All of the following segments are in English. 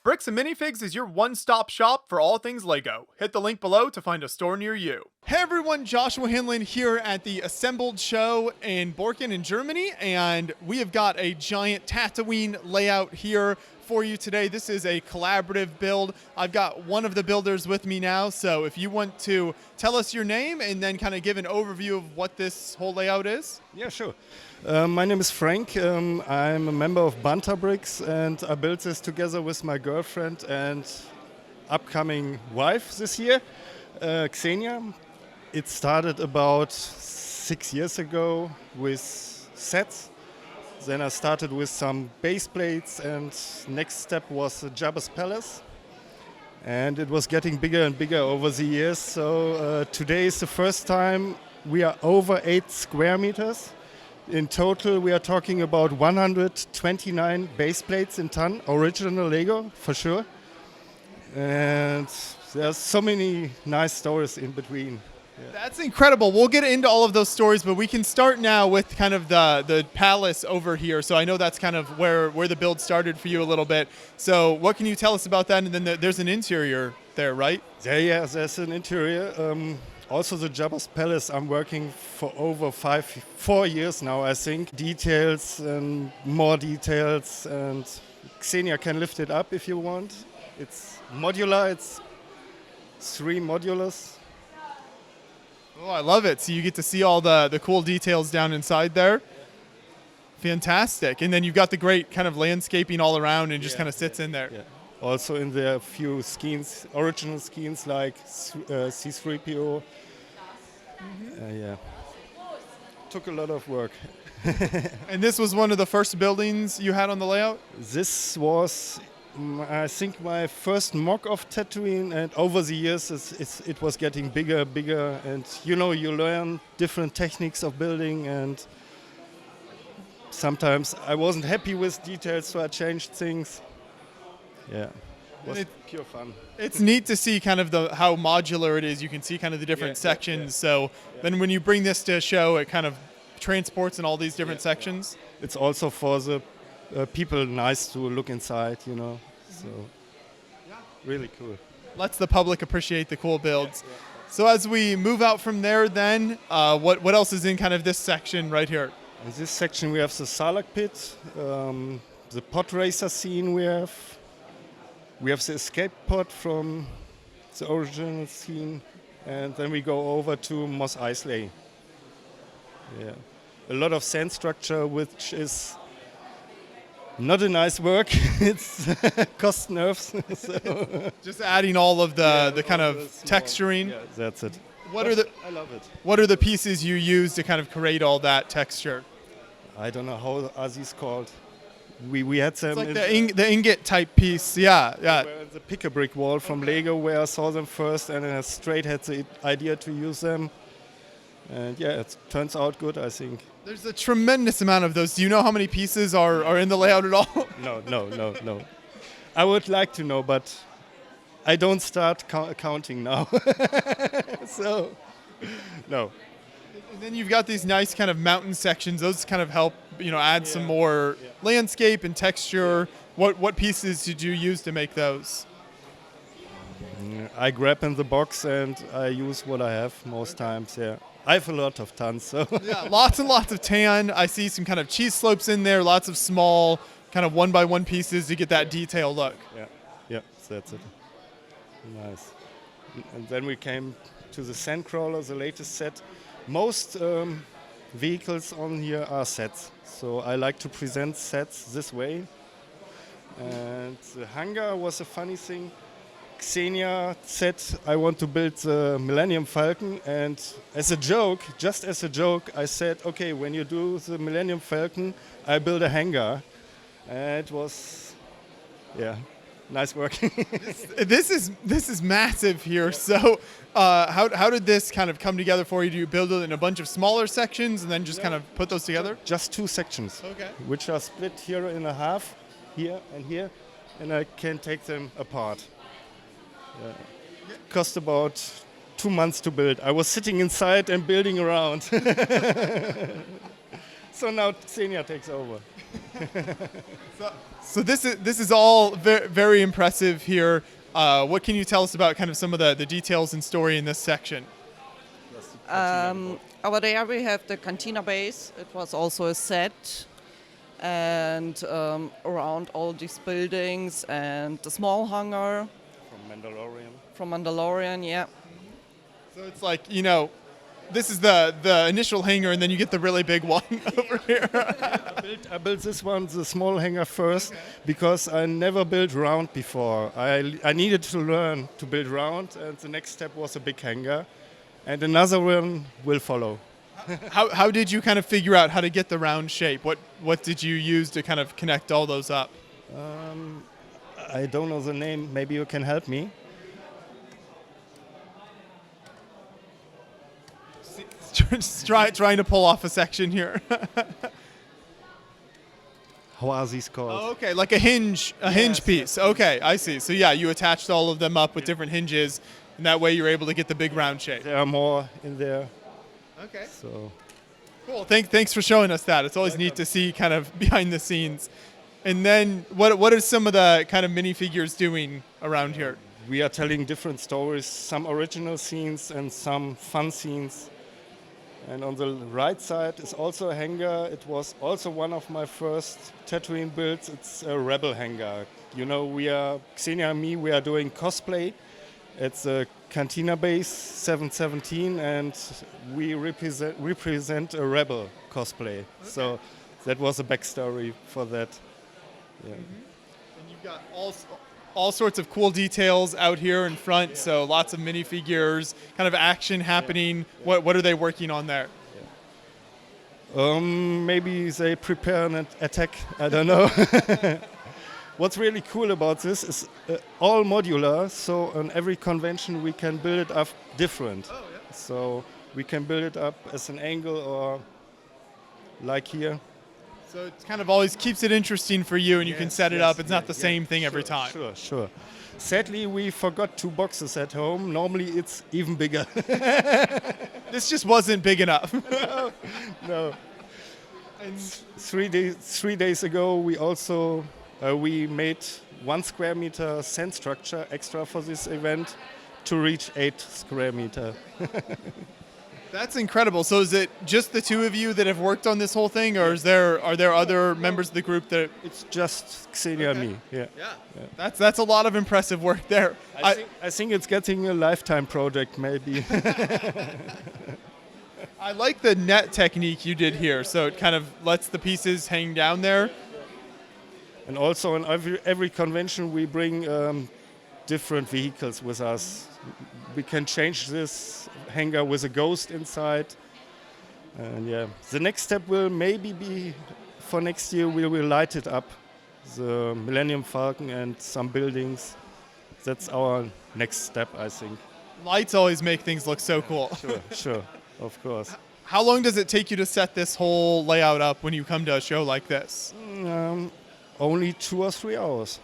Bricks and Minifigs is your one-stop shop for all things LEGO. Hit the link below to find a store near you. Hey everyone, Joshua Hinland here at the Assembled show in Borken in Germany, and we have got a giant Tatooine layout here for you today. This is a collaborative build. I've got one of the builders with me now, so if you want to tell us your name and then kind of give an overview of what this whole layout is. Yeah, sure. My name is Frank. I'm a member of Banta Bricks, and I built this together with my girlfriend and upcoming wife this year, Xenia. It started about 6 years ago with sets. Then I started with some base plates, and next step was Jabba's palace. And it was getting bigger and bigger over the years. So today is the first time we are over 8 square meters. In total, we are talking about 129 base plates in ton, original Lego for sure. And there's so many nice stories in between. Yeah. That's incredible. We'll get into all of those stories, but we can start now with kind of the palace over here. So I know that's kind of where the build started for you a little bit. So what can you tell us about that? And then there's an interior there, right? Yeah, there's an interior. Also the Jabba's palace, I'm working for over 4 years now, I think. Details and more details, and Xenia can lift it up if you want. It's modular, it's 3 modulars. Oh, I love it. So you get to see all the cool details down inside there. Fantastic. And then you've got the great kind of landscaping all around and just kind of sits in there. Yeah. Also in there a few skins, original skins like C3PO. Took a lot of work. And this was one of the first buildings you had on the layout? This was, I think, my first mock of Tatooine, and over the years it was getting bigger, and you learn different techniques of building, and sometimes I wasn't happy with details, so I changed things. Yeah, it was pure fun. It's neat to see kind of how modular it is. You can see kind of the different sections. So then when you bring this to a show, it kind of transports in all these different sections. It's also for the people nice to look inside, So really cool. Lets the public appreciate the cool builds. So as we move out from there then, what else is in kind of this section right here? In this section we have the Sarlacc pit, the pod racer scene we have. We have the escape pod from the original scene, and then we go over to Mos Eisley. Yeah, a lot of sand structure, which is not a nice work. It's cost nerves. So. Just adding all of the kind of texturing. Yeah, that's it. I love it. What are the pieces you use to kind of create all that texture? I don't know how are these called. We had them. It's like the ingot type piece. Yeah. The pick-a-brick wall from Lego, where I saw them first, and I straight had the idea to use them. And yeah, it turns out good, I think. There's a tremendous amount of those. Do you know how many pieces are in the layout at all? No. I would like to know, but I don't start counting now. So, no. And then you've got these nice kind of mountain sections. Those kind of help, add some more landscape and texture. What pieces did you use to make those? I grab in the box and I use what I have most times, yeah. I have a lot of tons, so. Yeah, lots and lots of tan. I see some kind of cheese slopes in there, lots of small kind of 1x1 pieces to get that detail look. Yeah, that's it. Nice. And then we came to the Sandcrawler, the latest set. Most vehicles on here are sets, so I like to present sets this way. And the Hangar was a funny thing. Xenia said, I want to build the Millennium Falcon, and just as a joke, I said, okay, when you do the Millennium Falcon, I build a hangar. And it was, nice work. This is massive here. So how did this kind of come together for you? Do you build it in a bunch of smaller sections and then just kind of put those together? Just 2 sections, which are split here in a half, here, and I can take them apart. Cost about 2 months to build. I was sitting inside and building around. So now Xenia takes over. So this is all very, very impressive here. What can you tell us about kind of some of the details and story in this section? Over there we have the cantina base. It was also a set. And around all these buildings and the small hangar. From Mandalorian, yeah. So it's like, this is the initial hangar, and then you get the really big one over here. I built this one, the small hangar first, because I never built round before. I needed to learn to build round, and the next step was a big hangar, and another one will follow. How did you kind of figure out how to get the round shape? What did you use to kind of connect all those up? I don't know the name. Maybe you can help me. Just trying to pull off a section here. How are these called? Oh, okay, like a hinge piece. Okay, I see. So yeah, you attached all of them up with different hinges, and that way you're able to get the big round shape. There are more in there. Okay. So cool. Thanks for showing us that. It's always neat to see kind of behind the scenes. And then what are some of the kind of minifigures doing around here? we are telling different stories, some original scenes and some fun scenes. And on the right side is also a hangar. It was also one of my first Tatooine builds. It's a rebel hangar. You know, Xenia and me, we are doing cosplay. It's a Cantina base 717, and we represent a rebel cosplay. Okay. So that was a backstory for that. Yeah. Mm-hmm. And you've got all sorts of cool details out here in front. Yeah. So lots of minifigures, kind of action happening. Yeah. What are they working on there? Yeah. Maybe they prepare an attack. I don't know. What's really cool about this is all modular, so on every convention we can build it up different. Oh, yeah. So we can build it up as an angle or like here. So it kind of always keeps it interesting for you, and you can set it up. It's not the same thing every time. Sure. Sadly, we forgot 2 boxes at home. Normally it's even bigger. This just wasn't big enough. No. And 3 days ago we also we made 1 square meter sand structure extra for this event to reach 8 square meter. That's incredible. So is it just the 2 of you that have worked on this whole thing, or are there other members of the group that? It's just Xenia and me. Yeah. That's a lot of impressive work there. I think it's getting a lifetime project maybe. I like the net technique you did here. So it kind of lets the pieces hang down there. And also in every convention we bring different vehicles with us. We can change this hangar with a ghost inside. And the next step will maybe be for next year we will light it up, the Millennium Falcon and some buildings. That's our next step, I think. Lights always make things look so cool. Sure, of course. How long does it take you to set this whole layout up when you come to a show like this? Only 2 or 3 hours,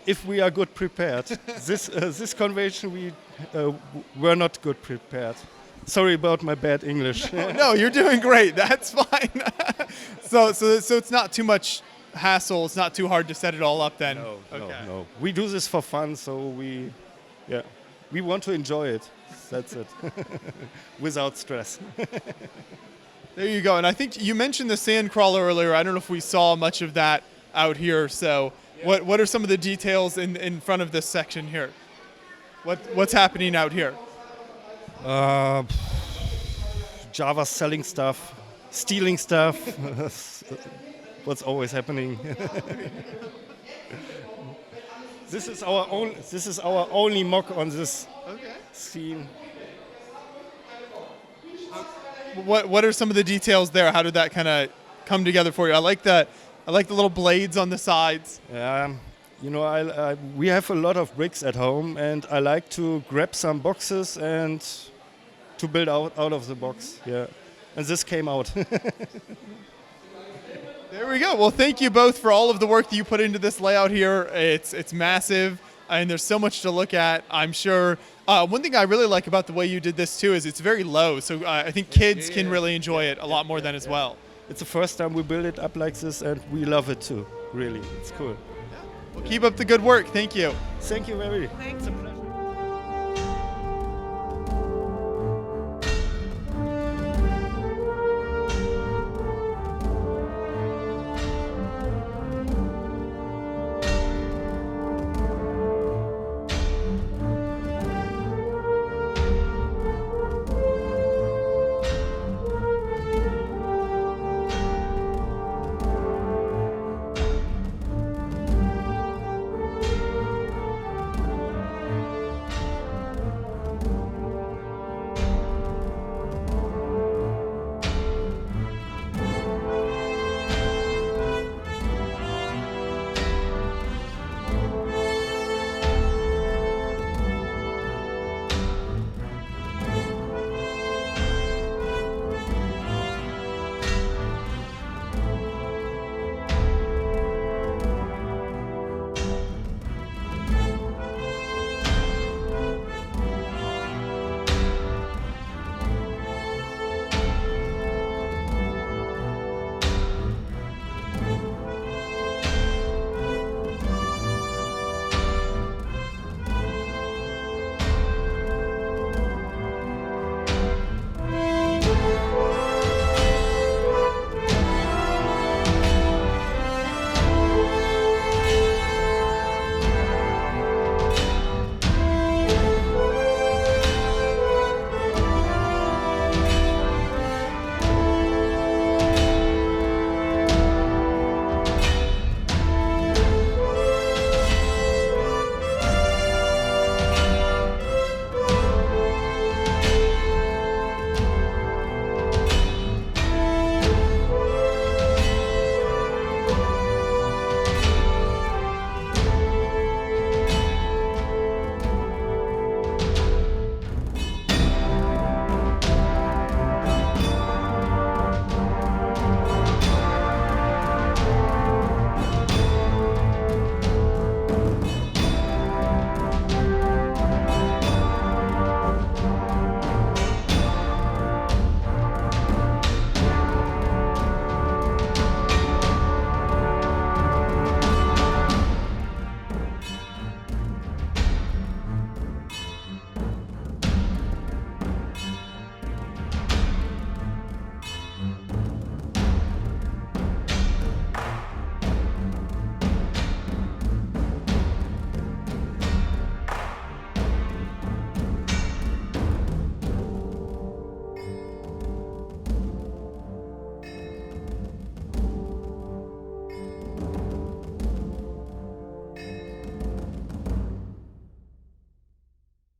if we are good prepared. This convention we were not good prepared. Sorry about my bad English. No, you're doing great. That's fine. So it's not too much hassle. It's not too hard to set it all up then. No. We do this for fun, so we want to enjoy it. That's it. Without stress. There you go. And I think you mentioned the sand crawler earlier. I don't know if we saw much of that out here. So what are some of the details in front of this section here? What's happening out here? Jabba selling stuff, stealing stuff. What's always happening. This is our only mock on this scene. What are some of the details there? How did that kind of come together for you? I like the little blades on the sides. We have a lot of bricks at home, and I like to grab some boxes and to build out of the box. Yeah, and this came out. There we go. Well, thank you both for all of the work that you put into this layout here. It's massive, and there's so much to look at, I'm sure. One thing I really like about the way you did this too is it's very low, so I think kids can really enjoy it a lot more than as well. it's the first time we build it up like this, and we love it too. Really, it's cool. Well, keep up the good work. Thank you. Thank you very much. Thanks. It's a pleasure.